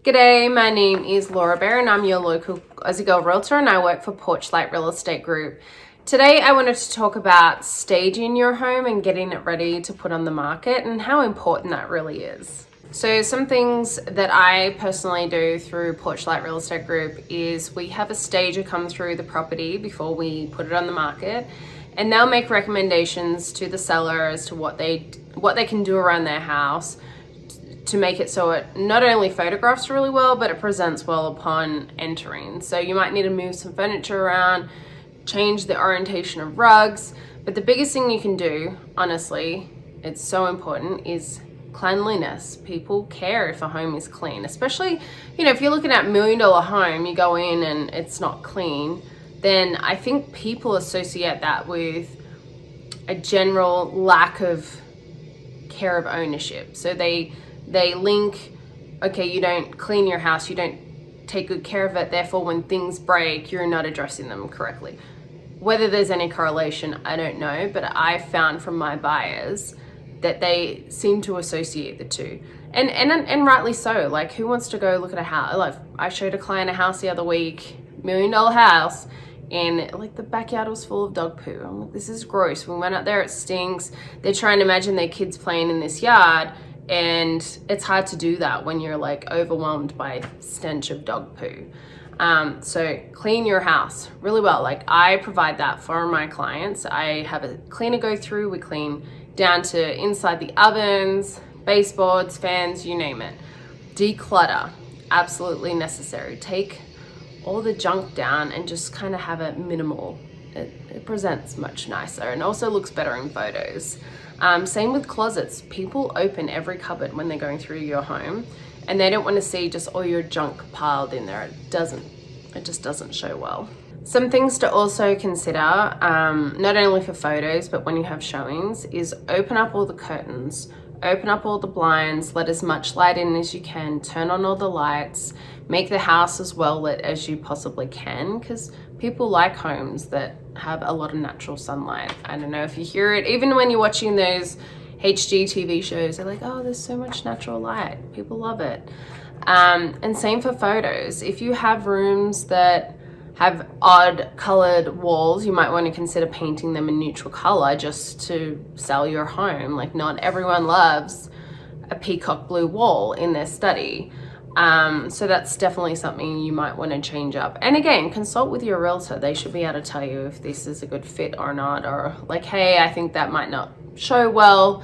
G'day, my name is Laura Baer and I'm your local Aussie Girl Realtor and I work for Porchlight Real Estate Group. Today I wanted to talk about staging your home and getting it ready to put on the market and how important that really is. So some things that I personally do through Porchlight Real Estate Group is we have a stager come through the property before we put it on the market, and they'll make recommendations to the seller as to what they can do around their house to make it so it not only photographs really well, but it presents well upon entering. So you might need to move some furniture around, change the orientation of rugs, but the biggest thing you can do, honestly, it's so important, is cleanliness. People care if a home is clean, especially, if you're looking at $1 million home, you go in and it's not clean, then I think people associate that with a general lack of care of ownership. So they link, okay, you don't clean your house, you don't take good care of it, therefore when things break, you're not addressing them correctly. Whether there's any correlation, I don't know, but I found from my buyers that they seem to associate the two. And rightly so. Like, who wants to go look at a house? Like, I showed a client a house the other week, $1 million house, and like the backyard was full of dog poo. I'm like, this is gross. We went out there, it stinks. They're trying to imagine their kids playing in this yard, and it's hard to do that when you're like overwhelmed by stench of dog poo. So clean your house really well. Like, I provide that for my clients. I have a cleaner go through. We clean down to inside the ovens, baseboards, fans, you name it. Declutter, absolutely necessary. Take all the junk down and just kind of have it minimal. It presents much nicer and also looks better in photos. Same with closets. People open every cupboard when they're going through your home, and they don't want to see just all your junk piled in there. It just doesn't show well. Some things to also consider, not only for photos, but when you have showings, is open up all the curtains, open up all the blinds, let as much light in as you can, turn on all the lights, make the house as well lit as you possibly can, because people like homes that have a lot of natural sunlight. I don't know if you hear it, even when you're watching those HGTV shows, they're like, oh, there's so much natural light. People love it. And same for photos. If you have rooms that have odd colored walls, you might want to consider painting them a neutral color just to sell your home. Like, not everyone loves a peacock blue wall in their study. So that's definitely something you might want to change up. And again, consult with your realtor. They should be able to tell you if this is a good fit or not, or like, hey, I think that might not show well.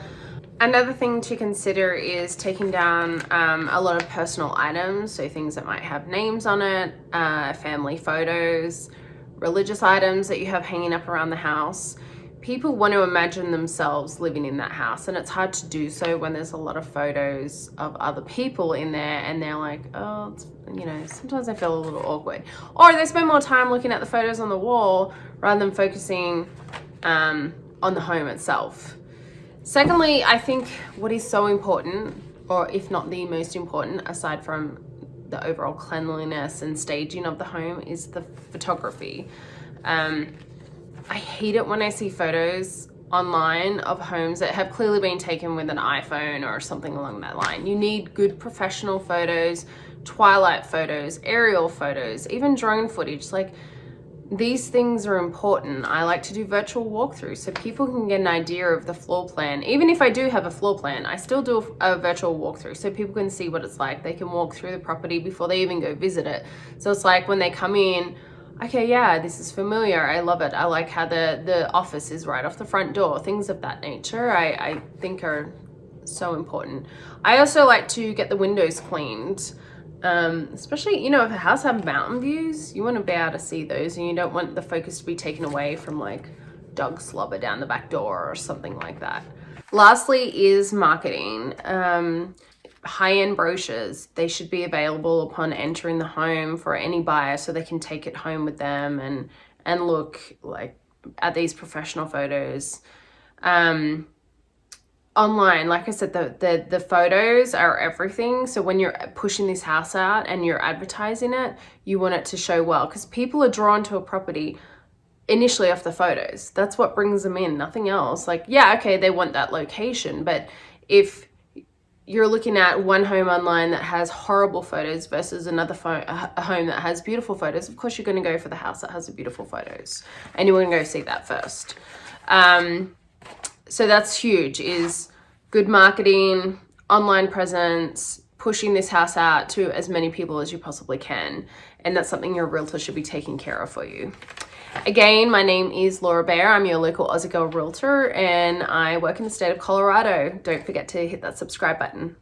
Another thing to consider is taking down a lot of personal items, so things that might have names on it, family photos, religious items that you have hanging up around the house. People want to imagine themselves living in that house, and it's hard to do so when there's a lot of photos of other people in there and they're like, oh, sometimes I feel a little awkward. Or they spend more time looking at the photos on the wall rather than focusing on the home itself. Secondly, I think what is so important, or if not the most important, aside from the overall cleanliness and staging of the home, is the photography. I hate it when I see photos online of homes that have clearly been taken with an iPhone or something along that line. You need good professional photos, twilight photos, aerial photos, even drone footage. Like, these things are important. I like to do virtual walkthroughs so people can get an idea of the floor plan. Even if I do have a floor plan, I still do a virtual walkthrough so people can see what it's like. They can walk through the property before they even go visit it. So it's like when they come in, okay, yeah, this is familiar. I love it. I like how the office is right off the front door. Things of that nature I think are so important. I also like to get the windows cleaned. Especially, if a house has mountain views, you want to be able to see those, and you don't want the focus to be taken away from like dog slobber down the back door or something like that. Lastly is marketing. High-end brochures, they should be available upon entering the home for any buyer so they can take it home with them and look like at these professional photos. Online, like I said, the photos are everything. So when you're pushing this house out and you're advertising it, you want it to show well, because people are drawn to a property initially off the photos. That's what brings them in, nothing else. Like, yeah, okay, they want that location, but if you're looking at one home online that has horrible photos versus another a home that has beautiful photos, of course you're going to go for the house that has the beautiful photos, and you want to go see that first. So that's huge, is good marketing, online presence, pushing this house out to as many people as you possibly can. And that's something your realtor should be taking care of for you. Again, my name is Laura Baer. I'm your local Aussie Girl Realtor, and I work in the state of Colorado. Don't forget to hit that subscribe button.